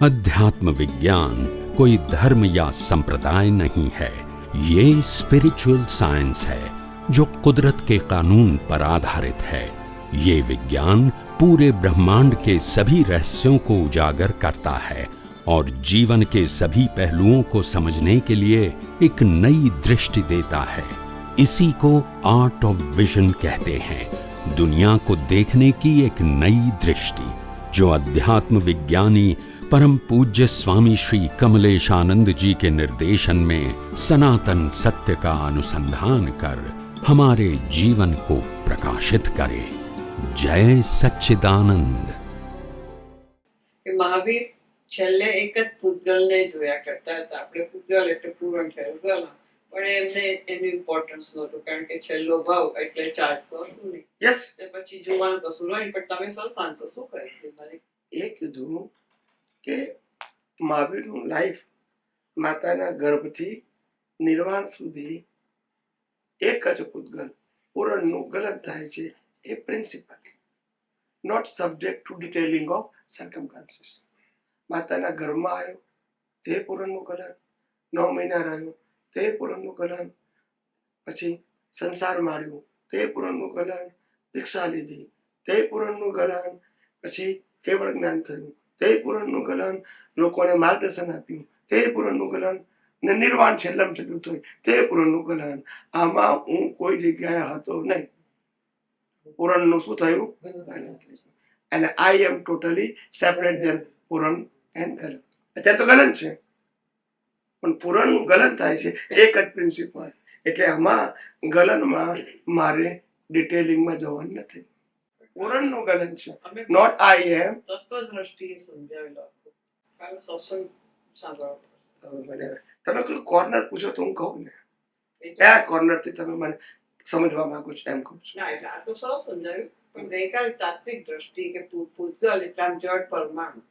अध्यात्म विज्ञान कोई धर्म या संप्रदाय नहीं है, ये स्पिरिचुअल साइंस है जो कुदरत के कानून पर आधारित है। ये विज्ञान पूरे ब्रह्मांड के सभी रहस्यों को उजागर करता है और जीवन के सभी पहलुओं को समझने के लिए एक नई दृष्टि देता है। इसी को आर्ट ऑफ विजन कहते हैं, दुनिया को देखने की एक नई दृष्टि, जो अध्यात्म विज्ञानी परम पूज्य स्वामी श्री कमलेशानंद जी के निर्देशन में सनातन सत्य का अनुसंधान कर हमारे जीवन को प्रकाशित करे। जय सच्चिदानंद। મહાવીર છેલ્લે એક જ પૂતગલને જોયા કરતા હતા. આપણે પૂતગલ એટલે પૂરણ થયેલ ગલ, પણ એમને એનું ઇમ્પોર્ટન્સ નહોતું, કારણ કે છેલ્લો ભાવ એટલે ચાર્જ તો હતું નહીં. યસ, પછી જોવાનું કશું નહીં. પણ તમે સર આન્સર શું કહ્યું? એ કીધું કે મહાવીરનું લાઈફ માતાના ગર્ભથી નિર્વાણ સુધી એક જ પૂતગલ પૂરણનું ગલન થાય છે. A principle, not subject to detailing of circumstances. માતાના ઘરમાં આવ્યો તે પૂરણનું ગલન, 9 મહિના રહ્યો તે પૂરણનું ગલન, પછી સંસાર માળ્યો તે પૂરણનું ગલન, દીક્ષા લીધી તે પૂરણનું ગલન, પછી કેવળ જ્ઞાન થયું તે પૂરણનું ગલન, લોકોને માર્ગદર્શન આપ્યું તે પૂરણનું ગલન, ને નિર્વાણ છેલ્લમ છેલ્લું થયું તે પૂરણનું ગલન. આમાં હું કોઈ જગ્યાએ હતો નહીં. પૂરણનું શું થયું? ગલન થયું. અને I am totally separate then puran and galan. અત્યારે તો ગલન છે, પણ પૂરણનું ગલન થાય છે એક જ પ્રિન્સિપલ. એટલે આમાં ગલનમાં મારે ડિટેલિંગમાં જવાનું નથી. પૂરણનું ગલન છે, નોટ આઈ એમ. તત્વદ્રષ્ટિએ સમજાવેલો સત્સંગ સાંભળો. તમે કોઈ કોર્નર પૂછો તો હું કહું ને, કયા કોર્નર થી તમે મને સમજવા માંગો છો એમ કહું છું. ના, એટલે આ તો સરસ સમજાવ્યું, પણ ગઈકાલે તાત્વિક દ્રષ્ટિ કે પૂતગલ એટલે આમ જડ પરમાણુ,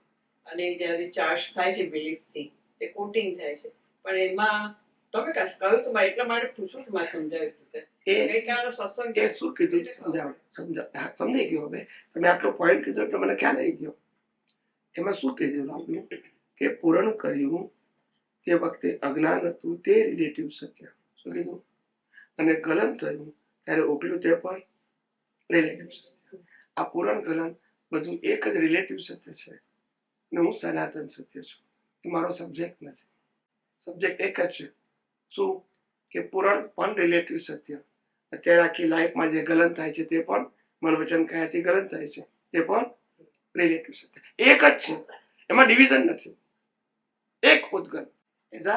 અને જ્યારે ચાર્જ થાય છે બિલીફ થી એ કોટિંગ થાય છે. પણ એમાં તમે કહ્યું તો એટલા માટે પૂછું છું, મારે સમજાવ્યું ગઈકાલે સત્સંગ એ શું કીધું સમજાઈ ગયો. હવે તમે આટલો પોઈન્ટ કીધો એટલે મને ખ્યાલ આવી ગયો. એમાં શું કીધું આપણું કે પૂરણ કર્યું તે વખતે અજ્ઞાન હતું તે રિલેટિવ સત્ય. શું કીધું? અને ગલન થયું ત્યારે ઓગળ્યું તે પણ રિલેટિવ સત્ય. આ પૂરણ ગલન બધું એક જ રિલેટિવ સત્ય છે, અને હું સનાતન સત્ય છું. એ મારો સબ્જેક્ટ નથી. સબ્જેક્ટ એક જ છે. શું કે પૂરણ પણ રિલેટિવ સત્ય. અત્યારે આખી લાઈફમાં જે ગલન થાય છે તે પણ મન વચન કાયાથી ગલન થાય છે, તે પણ રિલેટિવ સત્ય. એક જ છે, એમાં ડિવિઝન નથી. એક પૂતગલ ઇઝ અ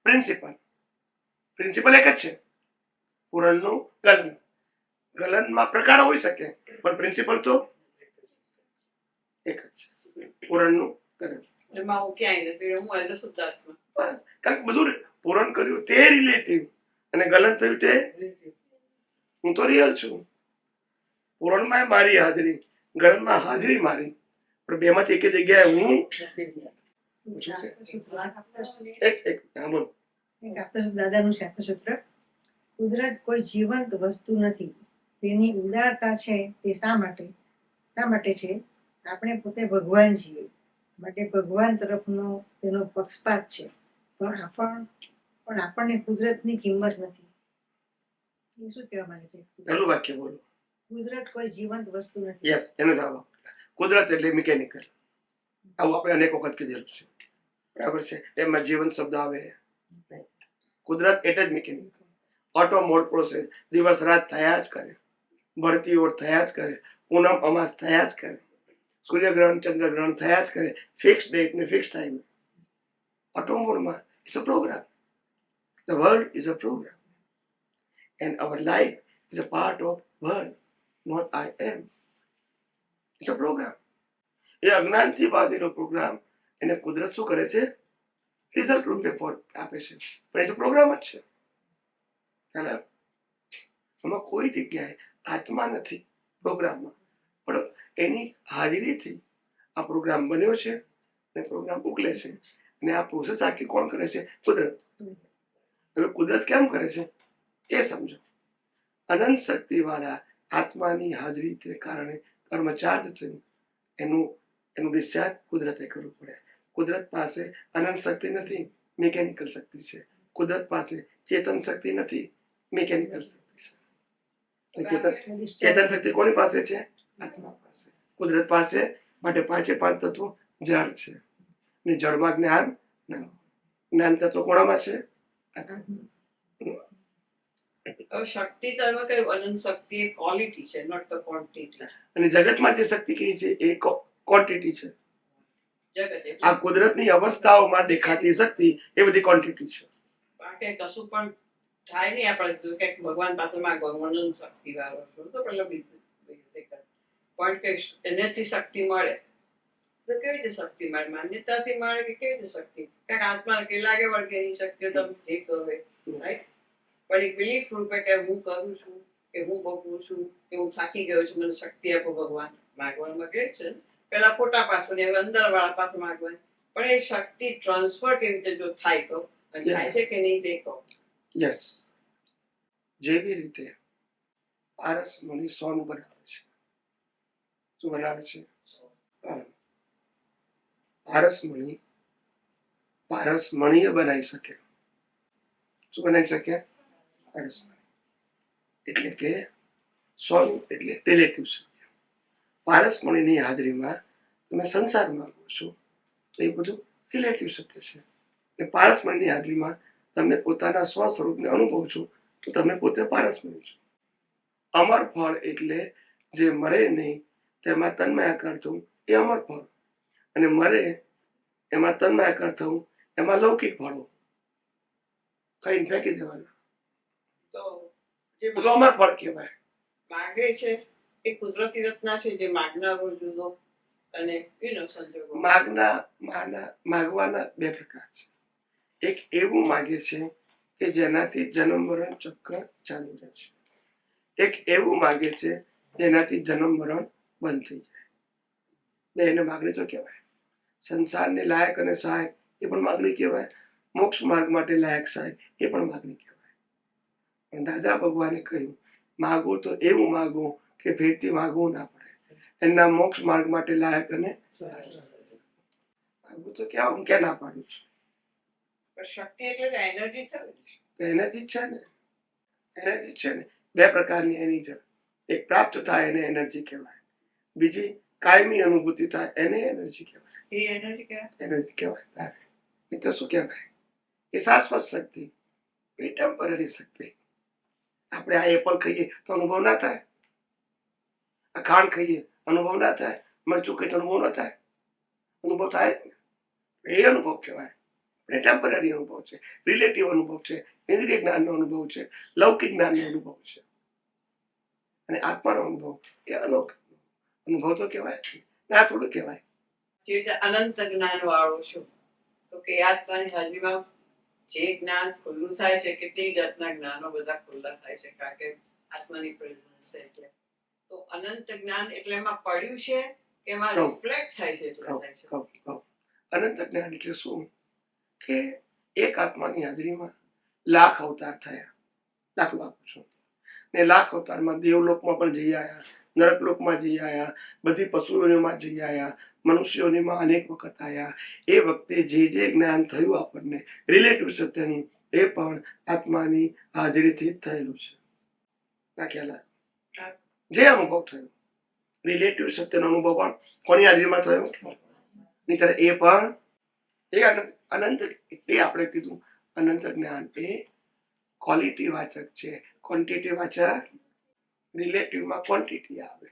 પ્રિન્સિપલ. પ્રિન્સિપલ એક જ છે, પૂરણનું ગલન. ગલનમાં પ્રકાર હોઈ શકે, પણ પ્રિન્સિપલ તો એક જ છે, પૂરણનું ગલન. એમાં હું ક્યાંય નથી, હું એને શુદ્ધાત્મા. બસ, કારણ કે બધું પૂરણ કર્યું તે રિલેટિવ, અને ગલન થયું તે હું તો રિયલ છું. પૂરણમાં મારી હાજરી, ગલનમાં હાજરી મારી, પણ બેમાંથી એક જગ્યાએ હું દાદાનું શાસ્ત્રસૂત્ર, કુદરત કોઈ જીવંત વસ્તુ નથી, તેની ઉદારતા છે તે શા માટે છે? આપણે પોતે ભગવાન છીએ, માટે ભગવાન તરફનો તેનો પક્ષપાત છે, પણ આપણને કુદરતની કિંમત નથી. એ શું કહેવા માંગે છે? પહેલું વાક્ય બોલો. કુદરત કોઈ જીવંત વસ્તુ નથી. યસ, એનો જવાબ આપો. કુદરત એટલે મિકેનિકલ. આવું આપણે અનેક વખત કીધેલું છે, બરાબર છે. એમાં જીવન શબ્દ આવે નહીં. કુદરત એટલે જ મિકેનિકલ. ઓટો મોડ પ્રોસેસ, દિવસ રાત થયા જ કરે, ભરતી ઓર થયા જ કરે, પૂનમ અમાસ થયા જ કરે, સૂર્યગ્રહણ ચંદ્રગ્રહણ થયા જ કરે, ફિક્સ ડેટ ને ફિક્સ ટાઈમ. ઓટો મોડમાં it's a program. The world is a program, and our life is a part of world, not I am. It's a program. એ અજ્ઞાનથી બાંધેલો પ્રોગ્રામ એને કુદરત શું કરે છે? રિઝલ્ટ રૂપે આપે છે, પણ એ પ્રોગ્રામ જ છે. એમાં કોઈ જગ્યાએ આત્મા નથી પ્રોગ્રામમાં, પણ એની હાજરીથી આ પ્રોગ્રામ બન્યો છે અને પ્રોગ્રામ ઉકલે છે. અને આ પ્રોસેસ આખી કોણ કરે છે? કુદરત. હવે કુદરત કેમ કરે છે એ સમજો. અનંત શક્તિ વાળા આત્માની હાજરીને કારણે કર્મ ચાર્જ થયું, એનું એનું ડિસ્ચાર્જ કુદરતે કરવું પડે. કુદરત પાસે અનંત શક્તિ નથી, મિકેનિકલ શક્તિ છે. કુદરત પાસે ચેતન શક્તિ નથી, મિકેનિકલ શક્તિ છે. ચેતન શક્તિ કોની પાસે છે? આત્મા પાસે. કુદરત પાસે માટે પાંચે પાંચ તત્વો જળ છે, ને જળમાં જ્ઞાન ના હોય. જ્ઞાન તત્વ કોણામાં છે? આત્મા. હવે શક્તિ તમે કહ્યું અનંત શક્તિ એ ક્વોલિટી છે, નોટ ધ ક્વોન્ટિટી. અને જગતમાં જે શક્તિ કહી છે એ ક્વોન્ટિટી છે. જગત એટલે આ કુદરતની અવસ્થાઓમાં દેખાતી શક્તિ એ બધી ક્વોન્ટિટી છે. કારણ કે કશું પણ થાય નહીં આપણે કંઈક ભગવાન પાસે માંગવાનું અનંત શક્તિ વાળો છો તો પેલો પણ કે એનાથી શક્તિ મળે તો કેવી રીતે શક્તિ મળે? માન્યતાથી મળે કે કેવી રીતે શક્તિ? કારણ આત્મા કે લાગે વળગે એની શક્તિ તમે જે કરો રાઈટ, પણ એક બિલીફ રૂપે કે હું કરું છું, કે હું ભોગવું છું, કે હું થાકી ગયો છું, મને શક્તિ આપો ભગવાન, માગવામાં કે છે પેલા ફોટા પાસે ને હવે અંદર વાળા પાસે માગવાની. પણ એ શક્તિ ટ્રાન્સફર કેવી રીતે જો થાય તો અને થાય છે કે નહીં તે કહો. યસ, જેવી રીતે પારસ મણી સોનું બનાવે છે. શું બનાવે છે? પારસ મણીએ બનાવી શકે. શું બનાવી શકે? પારસ મણી. એટલે કે સોનું એટલે રિલેટિવ શક્તિ. પારસ મણીની હાજરીમાં તમે સંસાર માંગો છો તો એ બધું રિલેટિવ સત્ય છે. ને પારસ મણીની હાજરીમાં તમે પોતાના સ્વ સ્વરૂપને અનુભવ છો તો તમે પોતે પારસ મણી છો. અમર ફળ એટલે જે મરે નહીં તેમાં તન્મયાકાર થવું એ અમર ફળ, અને મરે એમાં તન્મયાકાર થવું એમાં લૌકિક ફળો કઈ ફેંકી દેવાના. તો જે બધું અમર ફળ કહેવાય. માગે છે એ કુદરતી રચના છે, જે માગનારો જુદો અને સંજોગો. માગવાના બે પ્રકાર છે. એક એવું માગે છે કે જેનાથી જન્મ મરણ ચક્કર ચાલુ રહે છે. એક એવું માગે છે જેનાથી જન્મ મરણ બંધ થઈ જાય. બે એને માગણી તો કહેવાય. સંસારને લાયક અને સહાયક એ પણ માગણી કહેવાય. મોક્ષ માર્ગ માટે લાયક સહાયક એ પણ માગણી કહેવાય. પણ દાદા ભગવાને કહ્યું માગો તો એવું માગો કે ભેટથી માગવું ના પડે. એમના મોક્ષ માર્ગ માટે લાયક અને માગવું તો ક્યાં હું ક્યાં ના પાડું છું. પણ શક્તિ એટલે એનર્જી થયું. તો એનર્જી છે ને, એનર્જી છે ને. બે પ્રકારની એનર્જી. એક પ્રાપ્ત થાય એને એનર્જી કહેવાય, બીજી કાયમી અનુભૂતિ થાય એને એનર્જી કહેવાય. એ એનર્જી કહેવાય. એનર્જી કહેવાય. તારે એ તો શું કહેવાય? એ શાશ્વત શક્તિ, એ ટેમ્પરરી શક્તિ. આપણે આ એપલ ખાઈએ તો અનુભવ ના થાય, આ ખાંડ ખાઈએ અનુભવ ના થાય, મરચું ખાઈએ તો અનુભવ ના થાય. અનુભવ થાય જ ને. એ અનુભવ કહેવાય. પણ એ ટેમ્પરરી અનુભવ છે, રિલેટિવ અનુભવ છે, ઇન્દ્રિય જ્ઞાનનો અનુભવ છે, લૌકિક જ્ઞાનનો અનુભવ છે. અને આત્માનો અનુભવ એ અલૌકિક અનુભવ તો કહેવાય ના, થોડું કહેવાય. જે રીતે અનંત જ્ઞાન વાળો છું તો કે આત્માની હાજરીમાં જે જ્ઞાન ખુલ્લું થાય છે, કેટલી જાતના જ્ઞાનો બધા ખુલ્લા થાય છે, કારણ કે આત્માની પ્રેઝન્સ છે. એટલે તો અનંત જ્ઞાન એટલે એમાં પડ્યું છે કે એમાં રિફ્લેક્ટ થાય છે? અનંત જ્ઞાન એટલે શું? કે એક આત્માની હાજરીમાં લાખ અવતાર થયા. દાખલો આપું છું. ને લાખ અવતારમાં દેવલોકમાં પણ જઈ આવ્યા, નરકલોકમાં જઈ આવ્યા, બધી પશુઓમાં જઈ આવ્યા, મનુષ્યોમાં અનેક વખત આવ્યા. એ વખતે જે જ્ઞાન થયું આપણને રિલેટિવ સત્યનું, એ પણ આત્માની હાજરીથી જ થયેલું છે. ના ખ્યાલ જે અનુભવ થયો રિલેટિવ સત્યનો અનુભવ પણ કોની હાજરીમાં થયો? નહીતર એ પણ એ અનંત. એ આપણે કીધું અનંત જ્ઞાન એ ક્વોલિટી વાચક છે, ક્વોન્ટિટી વાચક. રિલેટિવમાં ક્વોન્ટિટી આવે,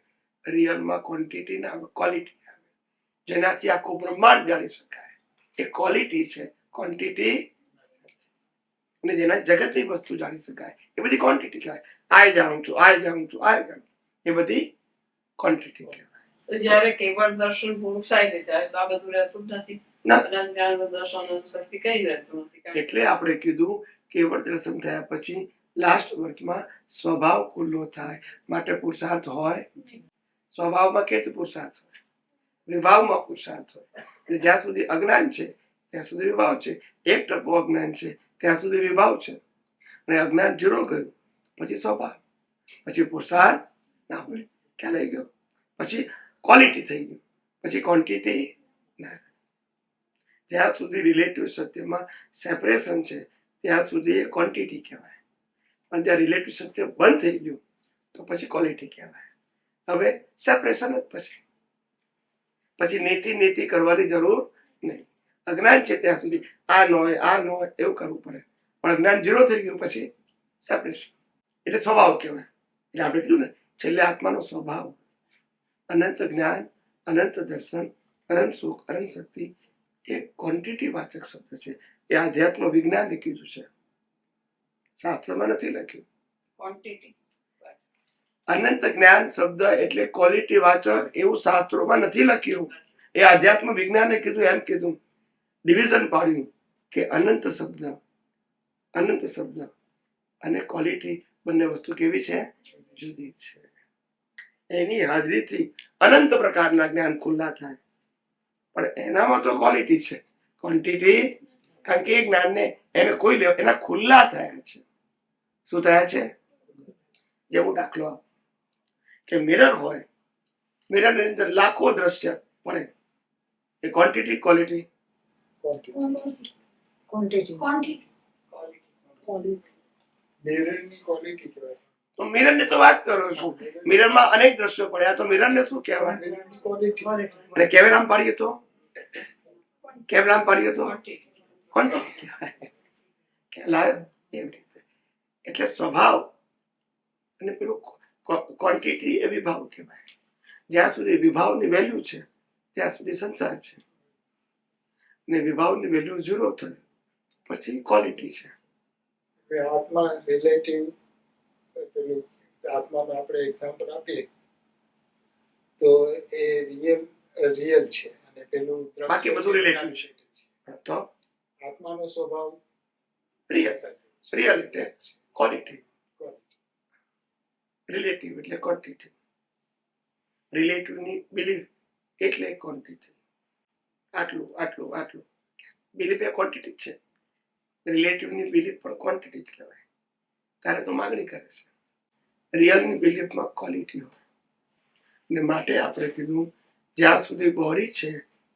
રિયલમાં ક્વોન્ટિટી ના આવે, ક્વોલિટી આવે. જેનાથી આખું બ્રહ્માંડ જાણી શકાય એ ક્વોલિટી છે, ક્વોન્ટિટી. અને જેના જગતની વસ્તુ જાણી શકાય એ બધી ક્વોન્ટિટી કહેવાય. આ જાણું છું, આ જાણું છું, આ જાણું, એ બધી ક્વોન્ટિટી કહેવાય. તો જ્યારે કેવળ દર્શન પૂરું થાય છે ત્યારે તો આ બધું રહેતું જ નથી. અનંત જ્ઞાનનું દર્શન શક્તિ કઈ રહેતું નથી. એટલે આપણે કીધું કેવળ દર્શન થયા પછી લાસ્ટ વર્ષમાં સ્વભાવ ખુલ્લો થાય માટે પુરુષાર્થ હોય. સ્વભાવમાં કે પુરુષાર્થ હોય, વિભાવમાં પુરુષાર્થ હોય. એટલે જ્યાં સુધી અજ્ઞાન છે ત્યાં સુધી વિભાવ છે. 1% અજ્ઞાન છે ત્યાં સુધી વિભાવ છે. અને અજ્ઞાન 0 ગયું પછી સ્વભાવ, પછી પુરુષાર્થ ના હોય. ખ્યાલ આવી ગયો? પછી ક્વોલિટી થઈ ગયું. પછી ક્વોન્ટિટી ના રહે. જ્યાં સુધી રિલેટિવ સત્યમાં સેપરેશન છે ત્યાં સુધી એ ક્વોન્ટિટી કહેવાય, પણ જ્યાં રિલેટિવ સત્ય બંધ થઈ ગયું તો પછી ક્વોલિટી કહેવાય. હવે સેપરેશન જ પછી નીતિ કરવાની જરૂર નહીં. અજ્ઞાન છે ત્યાં સુધી આ ન હોય એવું કરવું પડે, પણ અજ્ઞાન ઝીરો થઈ ગયું પછી સેપરેશન એટલે સ્વભાવ કહેવાય. એટલે આપણે કીધું ને છેલ્લે આત્માનો સ્વભાવ, અનંત જ્ઞાન, અનંત દર્શન, અનંત સુખ, અનંત શક્તિ એ ક્વોન્ટિટી વાચક શબ્દ છે. એ આધ્યાત્મ વિજ્ઞાને કીધું છે, શાસ્ત્રમાં નથી લખ્યું. ક્વોન્ટિટી અનંત જ્ઞાન શબ્દ એટલે ક્વોલિટી વાચક એવું શાસ્ત્રોમાં નથી લખ્યું. એ આધ્યાત્મ વિજ્ઞાને કીધું, એમ કીધું, ડિવિઝન પાડ્યું કે અનંત શબ્દ અને ક્વોલિટી બંને વસ્તુ કેવી છે? જુદી છે. એની હાજરીથી અનંત પ્રકારના જ્ઞાન ખુલ્લા થાય, પણ એનામાં તો ક્વોલિટી છે, ક્વોન્ટિટી કારણ કે એ જ્ઞાનને એને કોઈ એના ખુલ્લા થયા છે. શું થયા છે? જેવું દાખલો આપો કે મિરર હોય, મિરરની અંદર લાખો દ્રશ્ય પડે, એ ક્વોન્ટિટી ક્વોલિટી? તો મિરરની તો વાત કરો છું. મિરરમાં અનેક દ્રશ્યો પડ્યા તો મિરરને શું કહેવાય? અને કેમેરામાં પાડીએ તો ક્વોન્ટિટી કહેવાય. ખ્યાલ આવ્યો? એવી રીતે એટલે સ્વભાવ અને પેલું ક્વોન્ટિટી એ વિભાવ કહેવાય. જ્યાં સુધી વિભાવની વેલ્યુ છે ત્યાં સુધી સંસાર છે, અને વિભાવની વેલ્યુ ઝીરો થાય પછી ક્વોલિટી છે. આત્મા રિલેટિવ, પેલું આત્માનું આપણે એક્ઝામ્પલ આપીએ તો એ રિયલ છે અને પેલું બાકી બધું રિલેટિવ છે. તો આત્માનો સ્વભાવ રિયલ એટલે ક્વોલિટી, રિલેટિવ એટલે ક્વોન્ટિટી. રિલેટિવની બિલીફ એટલે ક્વોન્ટિટી. આટલું બિલીફ એ ક્વોન્ટિટી જ છે. રિલેટિવની બિલીફ પણ ક્વોન્ટિટી જ કહેવાય. ત્યારે તો માગણી કરે છે. રિયલની બિલીફમાં ક્વોલિટી હોય. અને માટે આપણે કીધું જ્યાં સુધી બોડી છે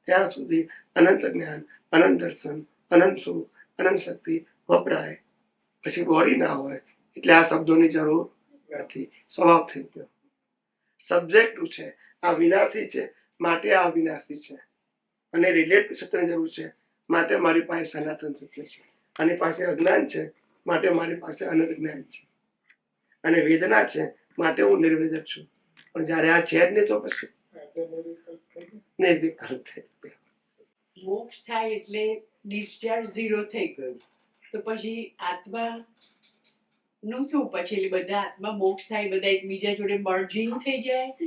ત્યાં સુધી અનંત જ્ઞાન, અનંત દર્શન, અનંત સુખ, અનંત શક્તિ વપરાય. પછી બોડી ના હોય એટલે આ શબ્દોની જરૂર નથી, સ્વભાવ થઈ ગયો. સબ્જેક્ટ છે, આ વિનાશી છે માટે આ વિનાશી છે, અને રિલેટિવ સત્યની જરૂર છે માટે મારી પાસે સનાતન સત્ય છે. આની પાસે અજ્ઞાન છે માટે મારી પાસે અનંત જ્ઞાન છે, અને વેદના છે માટે હું નિર્વેદક છું. પણ જયારે આ છે જ નહીં તો પછી નિર્વિકલ્પ થઈ ગયો. મોક્ષ થાય એટલે ડિસ્ચાર્જ ઝીરો થઈ ગયું, તો પછી આત્મા નું શું? પછી એટલે બધા આત્મા મોક્ષ થાય, બધા એકબીજા જોડે મર્જિંગ થઈ જાય કે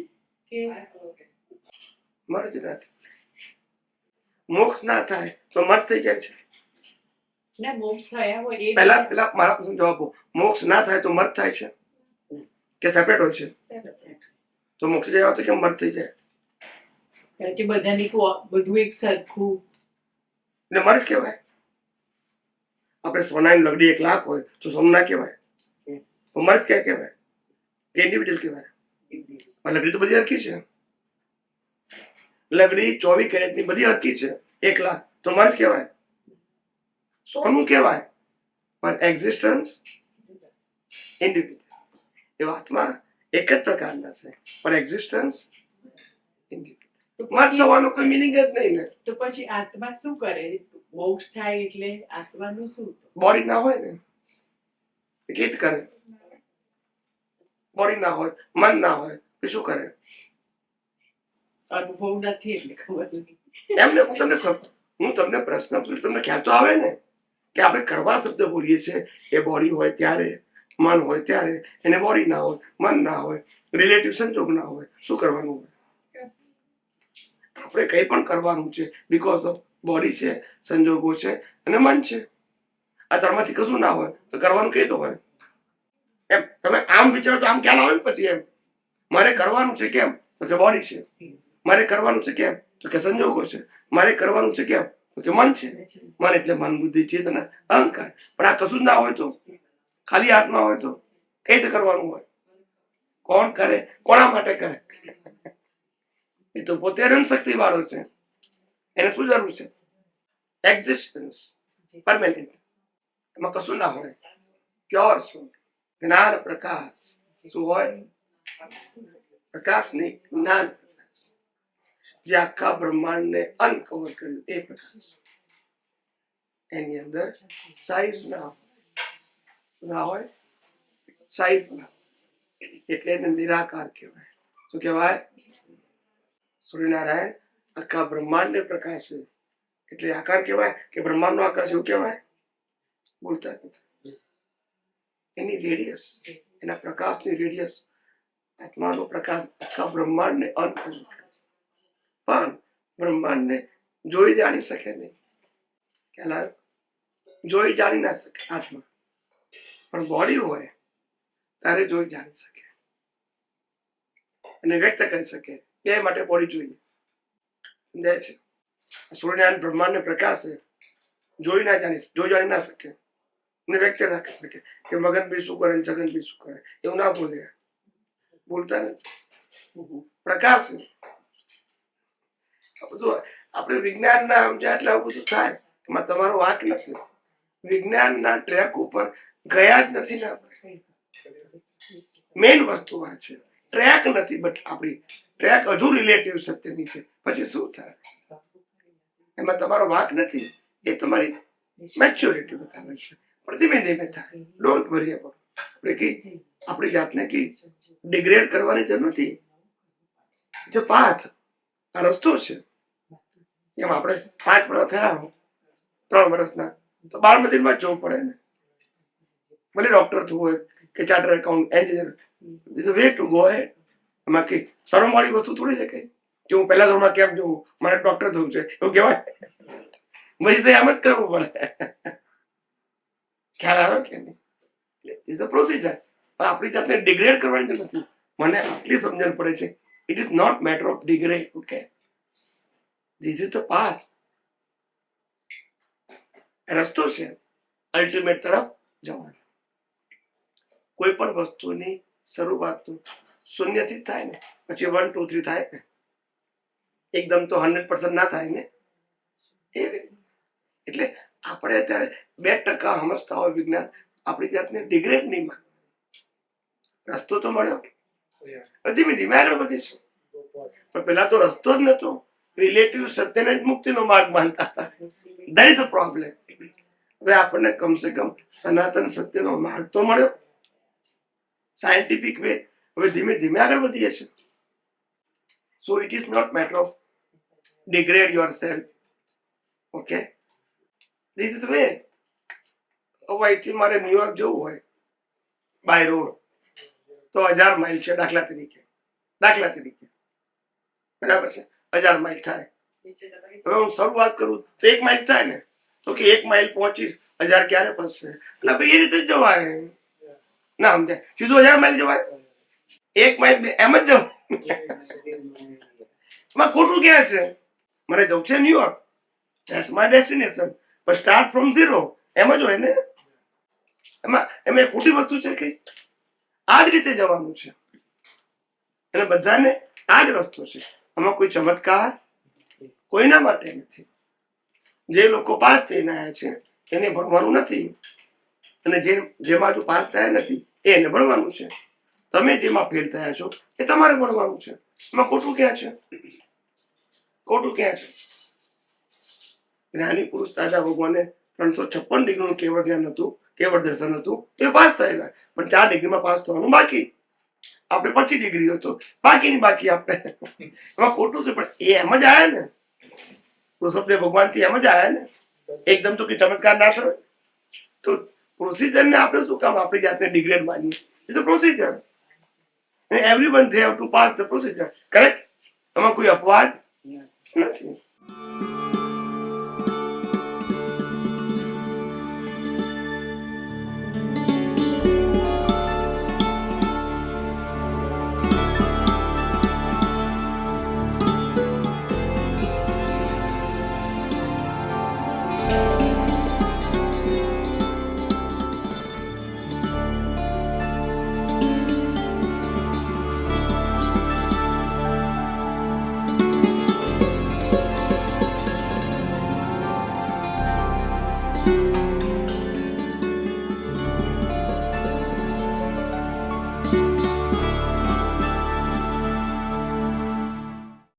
મર્જ ના થાય? મોક્ષ ના થાય તો મર્જ થઈ જાય છે. ના, મોક્ષ થયા હોય એ પેલા મારા પ્રશ્ન જવાબ આપો. મોક્ષ ના થાય તો મર્જ થાય છે કે સેપરેટ હોય છે? તો મોક્ષ જાય તો કેમ મર્જ થઈ જાય? કારણ કે બધાની બધું એક સરખું એટલે મર્જ કહેવાય. આપણે સોનાની લગડી 1 લાખ હોય તો સોનું ના કહેવાય, તો મર્જ ક્યાં કહેવાય? કે ઇન્ડિવિડ્યુઅલ કહેવાય? લગડી તો બધી હરખી છે. લગડી 24 કેરેટની બધી હરખી છે, 1 લાખ તો મર્જ કહેવાય, સોનું કહેવાય, પણ એક્ઝિસ્ટન્સ ઇન્ડિવિડ્યુઅલ. એવા આત્મા એક જ પ્રકારના છે પણ એક્ઝિસ્ટન્સ ઇન્ડિવિડ્યુઅલ. મર્જ થવાનો કોઈ મિનિંગ જ નહીં ને. તો પછી આત્મા શું કરે? મોક્ષ થાય એટલે આત્માનું શું? બોડી ના હોય ને ગીત કરે, બોડી ના હોય, મન ના હોય, એ શું કરે? અનુભવ નથી એટલે ખબર નહીં. એમને હું તમને પ્રશ્ન પૂછું, તમને ખ્યાલ તો આવે ને કે આપણે કરવા શબ્દ બોલીએ છીએ. એ બોડી હોય ત્યારે, મન હોય ત્યારે, એને બોડી ના હોય, મન ના હોય, રિલેટિવ સંજોગ ના હોય, શું કરવાનું હોય? આપણે કંઈ પણ કરવાનું છે બીકોઝ ઓફ બોડી છે, સંજોગો છે અને મન છે. આ ત્રણમાંથી કશું ના હોય તો કરવાનું કઈ તો હોય? એમ તમે આમ વિચારો તો આમ ખ્યાલ આવે ને પછી એમ મારે કરવાનું છે કેમ? તો કે બોડી છે. મારે કરવાનું છે કેમ? તો કે સંજોગો છે. મારે કરવાનું છે કેમ? તો કે મન છે. મન એટલે મન, બુદ્ધિ, ચેતના, અહંકાર. પણ આ કશું જ ના હોય તો, ખાલી આત્મા હોય તો કઈ રીતે કરવાનું હોય? કોણ કરે? કોના માટે કરે? એ તો પોતે અનંત શક્તિ વાળો છે, એને શું જરૂર છે? એક્ઝિસ્ટન્સ પરમેનન્ટ, એમાં કશું ના હોય, પ્યોર શું જ્ઞાન પ્રકાશ. શું હોય? પ્રકાશ નહીં, જ્ઞાન પ્રકાશ, જે આખા બ્રહ્માંડને અનકવર કર્યું એ પ્રકાશ. એની અંદર સાઈઝ ના હોય, સાઈઝ ના હોય, એટલે એને નિરાકાર કહેવાય. શું કહેવાય? સૂર્યનારાયણ આખા બ્રહ્માંડને પ્રકાશે એટલે આકાર કહેવાય કે બ્રહ્માંડનો આકાર શું કહેવાય? બોલતા નથી. એની રેડિયસ, એના પ્રકાશની રેડિયસ, આત્માનો પ્રકાશ આખા બ્રહ્માંડને અનકવર કરે, પણ બ્રહ્માંડને જોઈ જાણી શકે નહીં. ખ્યાલ આવ્યો? જોઈ જાણી ના શકે આત્મા, પણ બોડી હોય ત્યારે જોઈ જાણી શકે અને વ્યક્ત કરી શકે. એ માટે બોડી જોઈએ. સમજાય છે? સૂર્યનારાયણ બ્રહ્માંડને પ્રકાશે, જોઈ જાણી ના શકે અને વ્યક્ત ના કરી શકે કે મગન બી શું કરે, જગન બી શું કરે, એવું ના બોલે. બોલતા નથી. પ્રકાશ બધું આપણે વિજ્ઞાનના સમજ્યા એટલે આવું બધું થાય. એમાં તમારો વાંક નથી. વિજ્ઞાનના ટ્રેક ઉપર ગયા જ નથી ને આપણે. મેઇન વસ્તુ આ છે, ટ્રેક નથી. બટ આપણી ટ્રેક હજુ રિલેટિવ સત્યની છે. પછી શું થાય? એમાં તમારો વાંક નથી. એ તમારી મેચ્યોરિટી બતાવે છે. પણ ધીમે ધીમે થાય. Don't worry about. આપણી જાતને ડિગ્રેડ કરવાની જરૂર નથી. જે પાથ, આ રસ્તો છે. એમ આપણે 5 વર્ષ થયા 3 વર્ષના તો બાળ મંદિરમાં જવું પડે ને. ભલે ડોક્ટર થવું હોય કે charter account, engineer, this way to go head. એમાં કઈ શરમ વાળી વસ્તુ થોડી છે કે હું પહેલા ધોરણમાં કેમ જવું, મારે ડોક્ટર થવું છે એવું કહેવાય? પછી તો એમ જ કરવું પડે. ખ્યાલ આવે કે નહીં? Is a procedure. આપણી જાતને ડિગ્રેડ કરવાની જરૂર નથી. મને આટલી સમજણ પડે છે. It is not matter of degrade. Okay, this is the path. રસ્તો છે અલ્ટિમેટ તરફ જવાનો. કોઈ પણ વસ્તુની શરૂઆત તો શૂન્યથી જ થાય ને, પછી 1 2 3 થાય ને. એકદમ તો 100% ના થાય ને. એવી એટલે આપણે અત્યારે 2% સમજતા હોય વિજ્ઞાન, આપણી જાતને ડિગ્રેડ નહીં માનવાની. રસ્તો તો મળ્યો, ધીમે ધીમે આગળ વધીશું. પણ પેલા તો રસ્તો જ નતો. રિલેટિવ સત્યને જ મુક્તિનો માર્ગ માનતા હતા. That is the problem. હવે આપણને કમસે કમ સનાતન સત્યનો માર્ગ તો મળ્યો, સાયન્ટિફિક વે. હવે ધીમે ધીમે આગળ વધીએ છીએ. So it is not matter of degrade yourself. Okay, this is the way. હવે અહીંથી મારે ન્યુયોર્ક જવું હોય બાય રોડ તો 1000 માઇલ છે દાખલા તરીકે. બરાબર છે? 1000 માઇલ થાય. હવે હું શરૂઆત કરું તો 1 માઇલ થાય ને, તો કે 1 માઇલ પહોંચીશ, 1000 ક્યારે પહોંચશે? એટલે ભાઈ એ રીતે જ જવાય ના. સમજાય? સીધું 1000 માઇલ જવાય? 1 માઇલ એમ જ જવાય? એમાં ખોટું ક્યાં છે? મારે જવું છે ન્યુયોર્ક, ધેટ્સ માય ડેસ્ટિનેશન, પણ સ્ટાર્ટ ફ્રોમ 0 એમ જ હોય ને. એમાં ખોટી વસ્તુ છે કે આ જ રીતે જવાનું છે. એટલે બધાને આ જ રસ્તો છે. આમાં કોઈ ચમત્કાર કોઈના માટે નથી. જે લોકો પાસ થઈને આવ્યા છે એને ભણવાનું નથી, અને જેમાં જો પાસ થયા નથી એને ભણવાનું છે. તમે જેમાં ફેલ થયા છો એ તમારે ભણવાનું છે. એમાં ખોટું ક્યાં છે? જ્ઞાની પુરુષ દાદા ભગવાને 356 ડિગ્રીનું કેવળ જ્ઞાન હતું, કેવળ દર્શન હતું, તો એ પાસ થયેલા. પણ 4 ડિગ્રીમાં પાસ થવાનું બાકી. આપણે 25 ડિગ્રી હતો, બાકીની બાકી આપણે. એમાં ખોટું છે? પણ એ એમ જ આયા ને. ઋષભદેવ ભગવાન થી એમ જ આયા ને. એકદમ તો કે ચમત્કાર ના થયો. તો પ્રોસિજર ને આપણે શું કામ આપણી જાતને ડિગ્રેડ માનીએ? એ તો procedure. Everyone they have to pass the procedure. Correct? એમાં કોઈ અપવાદ નથી.